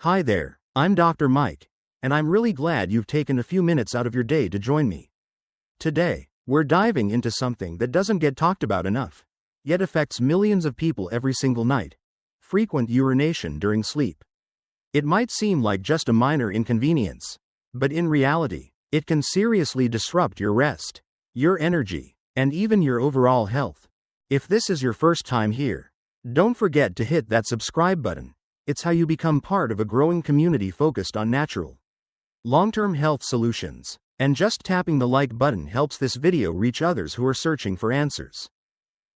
Hi there, I'm Dr. Mike, and I'm really glad you've taken a few minutes out of your day to join me. Today, we're diving into something that doesn't get talked about enough, yet affects millions of people every single night: frequent urination during sleep. It might seem like just a minor inconvenience, but in reality, it can seriously disrupt your rest, your energy, and even your overall health. If this is your first time here, don't forget to hit that subscribe button. It's how you become part of a growing community focused on natural, long-term health solutions. And just tapping the like button helps this video reach others who are searching for answers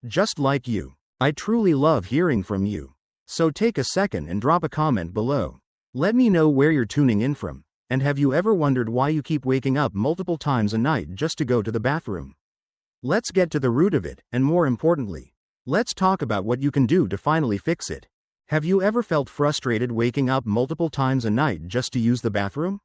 just like you. I truly love hearing from you. So take a second and drop a comment below. Let me know where you're tuning in from, and have you ever wondered why you keep waking up multiple times a night just to go to the bathroom? Let's get to the root of it, and more importantly, let's talk about what you can do to finally fix it. Have you ever felt frustrated waking up multiple times a night just to use the bathroom?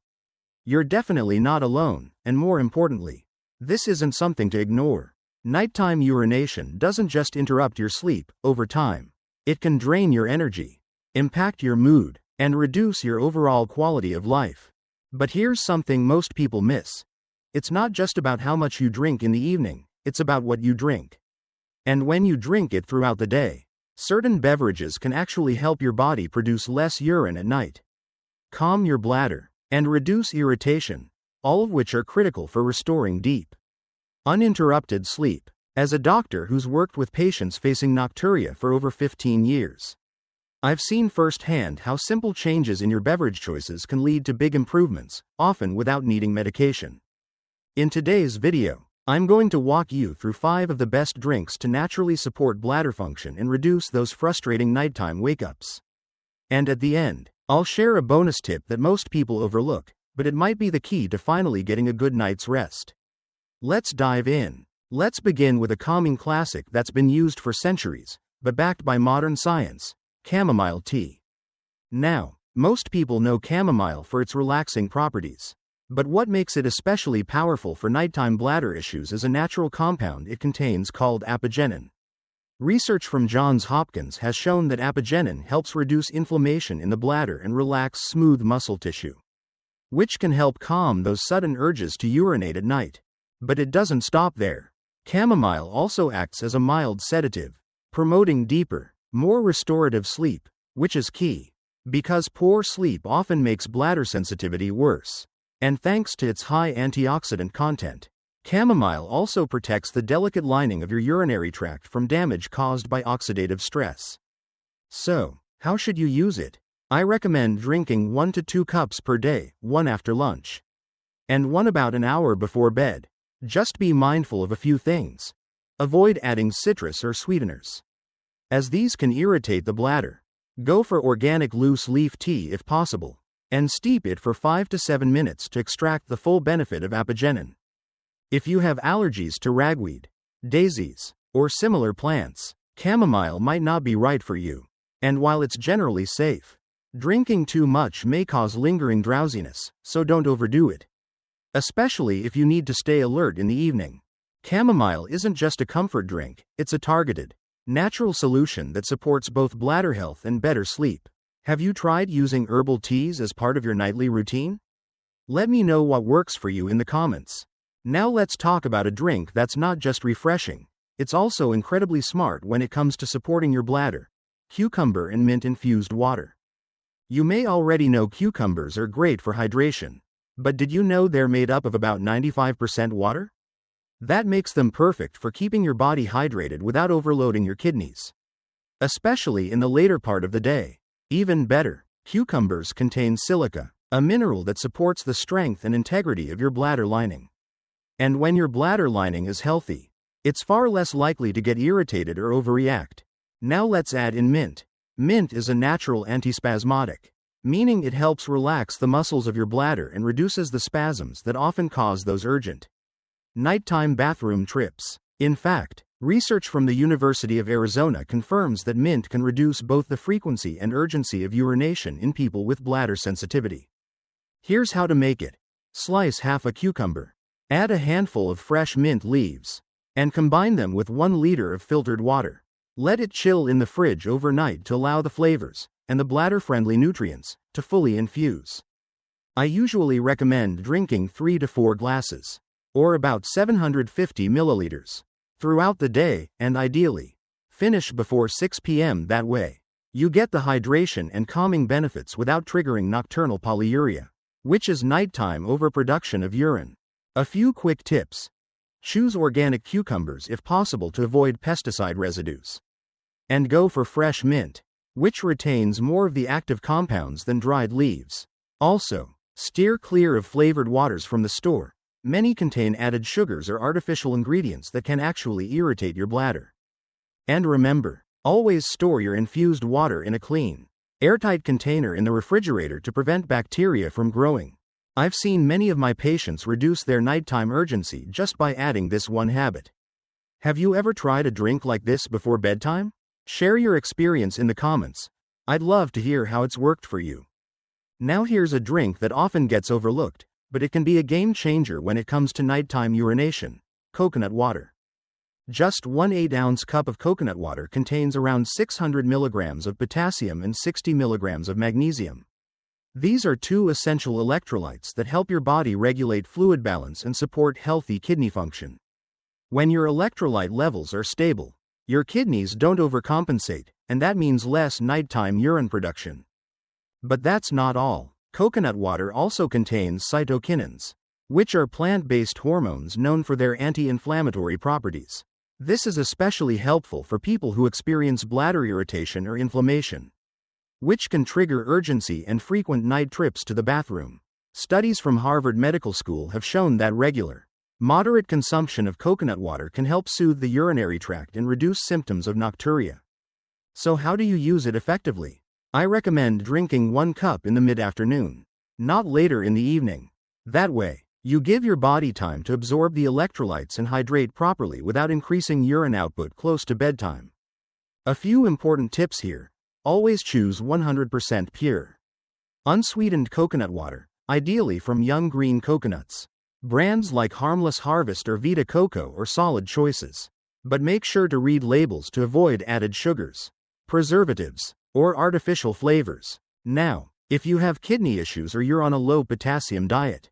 You're definitely not alone, and more importantly, this isn't something to ignore. Nighttime urination doesn't just interrupt your sleep. Over time, it can drain your energy, impact your mood, and reduce your overall quality of life. But here's something most people miss. It's not just about how much you drink in the evening, it's about what you drink. And when you drink it throughout the day, certain beverages can actually help your body produce less urine at night, calm your bladder, and reduce irritation, all of which are critical for restoring deep, uninterrupted sleep. As a doctor who's worked with patients facing nocturia for over 15 years, I've seen firsthand how simple changes in your beverage choices can lead to big improvements, often without needing medication. In today's video, I'm going to walk you through 5 of the best drinks to naturally support bladder function and reduce those frustrating nighttime wake-ups. And at the end, I'll share a bonus tip that most people overlook, but it might be the key to finally getting a good night's rest. Let's dive in. Let's begin with a calming classic that's been used for centuries, but backed by modern science: chamomile tea. Now, most people know chamomile for its relaxing properties. But what makes it especially powerful for nighttime bladder issues is a natural compound it contains called apigenin. Research from Johns Hopkins has shown that apigenin helps reduce inflammation in the bladder and relax smooth muscle tissue, which can help calm those sudden urges to urinate at night. But it doesn't stop there. Chamomile also acts as a mild sedative, promoting deeper, more restorative sleep, which is key, because poor sleep often makes bladder sensitivity worse. And thanks to its high antioxidant content, chamomile also protects the delicate lining of your urinary tract from damage caused by oxidative stress. So, how should you use it? I recommend drinking 1 to 2 cups per day, one after lunch, and one about an hour before bed. Just be mindful of a few things. Avoid adding citrus or sweeteners, as these can irritate the bladder. Go for organic loose leaf tea if possible, and steep it for 5 to 7 minutes to extract the full benefit of apigenin. If you have allergies to ragweed, daisies, or similar plants, chamomile might not be right for you. And while it's generally safe, drinking too much may cause lingering drowsiness, so don't overdo it, especially if you need to stay alert in the evening. Chamomile isn't just a comfort drink, it's a targeted, natural solution that supports both bladder health and better sleep. Have you tried using herbal teas as part of your nightly routine? Let me know what works for you in the comments. Now let's talk about a drink that's not just refreshing, it's also incredibly smart when it comes to supporting your bladder: cucumber and mint-infused water. You may already know cucumbers are great for hydration, but did you know they're made up of about 95% water? That makes them perfect for keeping your body hydrated without overloading your kidneys, especially in the later part of the day. Even better, cucumbers contain silica, a mineral that supports the strength and integrity of your bladder lining. And when your bladder lining is healthy, it's far less likely to get irritated or overreact. Now let's add in mint. Mint is a natural antispasmodic, meaning it helps relax the muscles of your bladder and reduces the spasms that often cause those urgent nighttime bathroom trips. In fact, research from the University of Arizona confirms that mint can reduce both the frequency and urgency of urination in people with bladder sensitivity. Here's how to make it. Slice half a cucumber, add a handful of fresh mint leaves, and combine them with 1 liter of filtered water. Let it chill in the fridge overnight to allow the flavors and the bladder-friendly nutrients to fully infuse. I usually recommend drinking 3 to 4 glasses, or about 750 milliliters, throughout the day, and ideally, finish before 6 p.m. That way, you get the hydration and calming benefits without triggering nocturnal polyuria, which is nighttime overproduction of urine. A few quick tips. Choose organic cucumbers if possible to avoid pesticide residues. And go for fresh mint, which retains more of the active compounds than dried leaves. Also, steer clear of flavored waters from the store. Many contain added sugars or artificial ingredients that can actually irritate your bladder. And remember, always store your infused water in a clean, airtight container in the refrigerator to prevent bacteria from growing. I've seen many of my patients reduce their nighttime urgency just by adding this one habit. Have you ever tried a drink like this before bedtime? Share your experience in the comments. I'd love to hear how it's worked for you. Now here's a drink that often gets overlooked, but it can be a game changer when it comes to nighttime urination: coconut water. Just 1 8-ounce cup of coconut water contains around 600 milligrams of potassium and 60 milligrams of magnesium. These are 2 essential electrolytes that help your body regulate fluid balance and support healthy kidney function. When your electrolyte levels are stable, your kidneys don't overcompensate, and that means less nighttime urine production. But that's not all. Coconut water also contains cytokinins, which are plant-based hormones known for their anti-inflammatory properties. This is especially helpful for people who experience bladder irritation or inflammation, which can trigger urgency and frequent night trips to the bathroom. Studies from Harvard Medical School have shown that regular, moderate consumption of coconut water can help soothe the urinary tract and reduce symptoms of nocturia. So how do you use it effectively? I recommend drinking 1 cup in the mid-afternoon, not later in the evening. That way, you give your body time to absorb the electrolytes and hydrate properly without increasing urine output close to bedtime. A few important tips here. Always choose 100% pure, unsweetened coconut water, ideally from young green coconuts. Brands like Harmless Harvest or Vita Coco are solid choices. But make sure to read labels to avoid added sugars, preservatives, or artificial flavors. Now, if you have kidney issues or you're on a low potassium diet,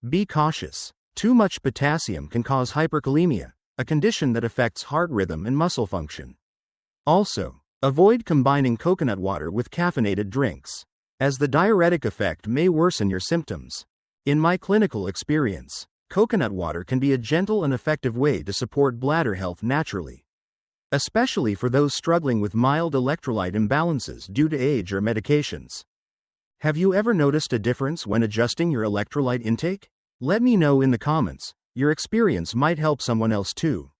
be cautious. Too much potassium can cause hyperkalemia, a condition that affects heart rhythm and muscle function. Also, avoid combining coconut water with caffeinated drinks, as the diuretic effect may worsen your symptoms. In my clinical experience, coconut water can be a gentle and effective way to support bladder health naturally, especially for those struggling with mild electrolyte imbalances due to age or medications. Have you ever noticed a difference when adjusting your electrolyte intake? Let me know in the comments. Your experience might help someone else too.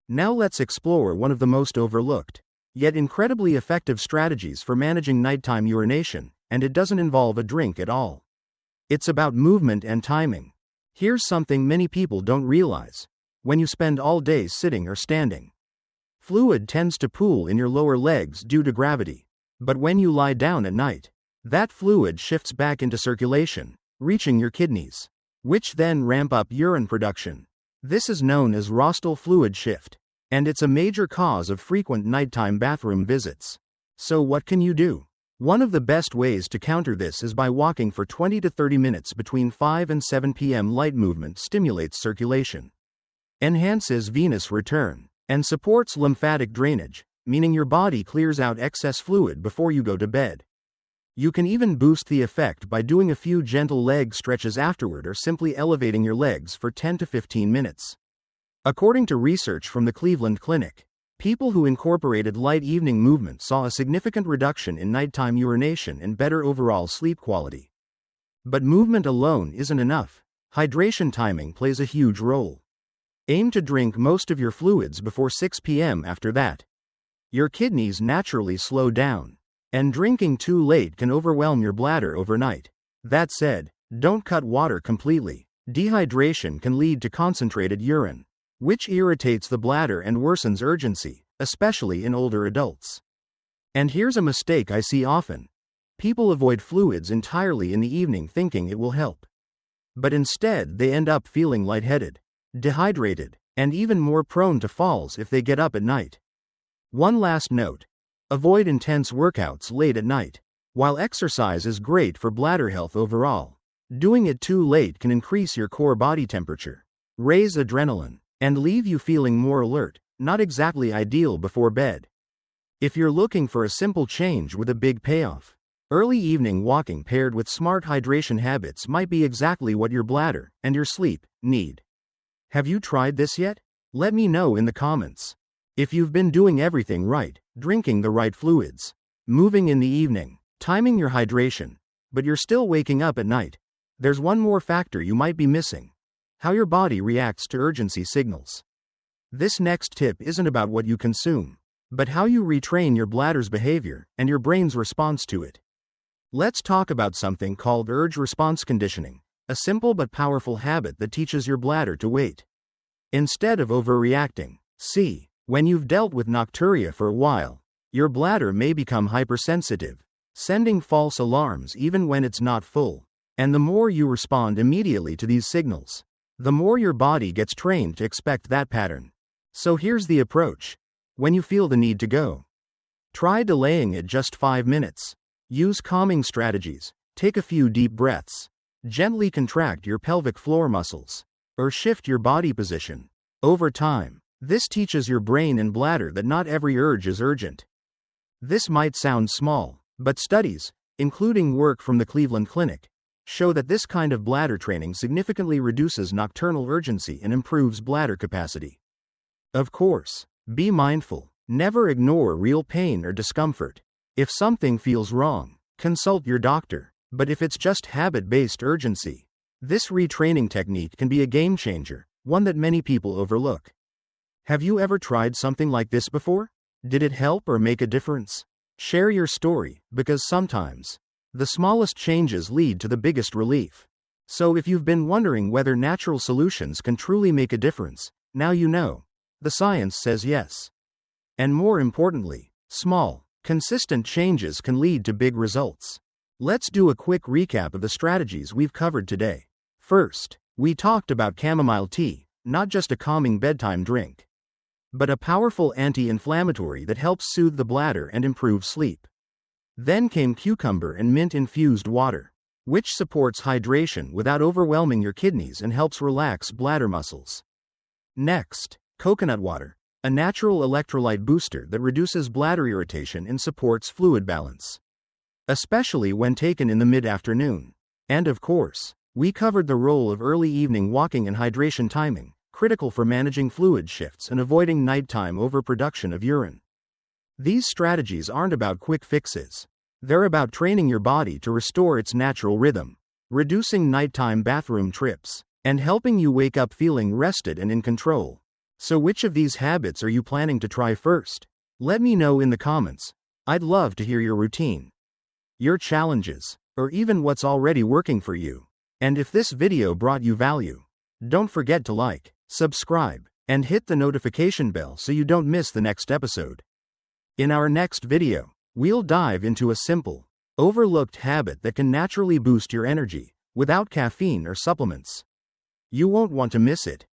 Now let's explore one of the most overlooked, yet incredibly effective strategies for managing nighttime urination, and it doesn't involve a drink at all. It's about movement and timing. Here's something many people don't realize. When you spend all day sitting or standing, fluid tends to pool in your lower legs due to gravity. But when you lie down at night, that fluid shifts back into circulation, reaching your kidneys, which then ramp up urine production. This is known as rostral fluid shift, and it's a major cause of frequent nighttime bathroom visits. So what can you do? One of the best ways to counter this is by walking for 20 to 30 minutes between 5 and 7 p.m. Light movement stimulates circulation, enhances venous return, and supports lymphatic drainage, meaning your body clears out excess fluid before you go to bed. You can even boost the effect by doing a few gentle leg stretches afterward or simply elevating your legs for 10 to 15 minutes. According to research from the Cleveland Clinic, people who incorporated light evening movement saw a significant reduction in nighttime urination and better overall sleep quality. But movement alone isn't enough. Hydration timing plays a huge role. Aim to drink most of your fluids before 6 p.m. After that, your kidneys naturally slow down, and drinking too late can overwhelm your bladder overnight. That said, don't cut water completely. Dehydration can lead to concentrated urine, which irritates the bladder and worsens urgency, especially in older adults. And here's a mistake I see often. People avoid fluids entirely in the evening thinking it will help. But instead they end up feeling lightheaded, dehydrated, and even more prone to falls if they get up at night. One last note. Avoid intense workouts late at night. While exercise is great for bladder health overall, doing it too late can increase your core body temperature, raise adrenaline, and leave you feeling more alert, not exactly ideal before bed. If you're looking for a simple change with a big payoff, early evening walking paired with smart hydration habits might be exactly what your bladder and your sleep need. Have you tried this yet? Let me know in the comments. If you've been doing everything right, drinking the right fluids, moving in the evening, timing your hydration, but you're still waking up at night, there's one more factor you might be missing: how your body reacts to urgency signals. This next tip isn't about what you consume, but how you retrain your bladder's behavior and your brain's response to it. Let's talk about something called urge response conditioning, a simple but powerful habit that teaches your bladder to wait instead of overreacting. See, when you've dealt with nocturia for a while, your bladder may become hypersensitive, sending false alarms even when it's not full. And the more you respond immediately to these signals, the more your body gets trained to expect that pattern. So here's the approach. When you feel the need to go, try delaying it just 5 minutes. Use calming strategies, take a few deep breaths, gently contract your pelvic floor muscles, or shift your body position. Over time, this teaches your brain and bladder that not every urge is urgent. This might sound small, but studies, including work from the Cleveland Clinic, show that this kind of bladder training significantly reduces nocturnal urgency and improves bladder capacity. Of course, be mindful. Never ignore real pain or discomfort. If something feels wrong, consult your doctor. But if it's just habit-based urgency, this retraining technique can be a game changer, one that many people overlook. Have you ever tried something like this before? Did it help or make a difference? Share your story, because sometimes the smallest changes lead to the biggest relief. So if you've been wondering whether natural solutions can truly make a difference, now you know. The science says yes. And more importantly, small, consistent changes can lead to big results. Let's do a quick recap of the strategies we've covered today. First, we talked about chamomile tea, not just a calming bedtime drink, but a powerful anti-inflammatory that helps soothe the bladder and improve sleep. Then came cucumber and mint-infused water, which supports hydration without overwhelming your kidneys and helps relax bladder muscles. Next, coconut water, a natural electrolyte booster that reduces bladder irritation and supports fluid balance, especially when taken in the mid-afternoon. And of course, we covered the role of early evening walking and hydration timing, critical for managing fluid shifts and avoiding nighttime overproduction of urine. These strategies aren't about quick fixes. They're about training your body to restore its natural rhythm, reducing nighttime bathroom trips, and helping you wake up feeling rested and in control. So which of these habits are you planning to try first? Let me know in the comments. I'd love to hear your routine, your challenges, or even what's already working for you. And if this video brought you value, don't forget to like, subscribe, and hit the notification bell so you don't miss the next episode. In our next video, we'll dive into a simple, overlooked habit that can naturally boost your energy, without caffeine or supplements. You won't want to miss it.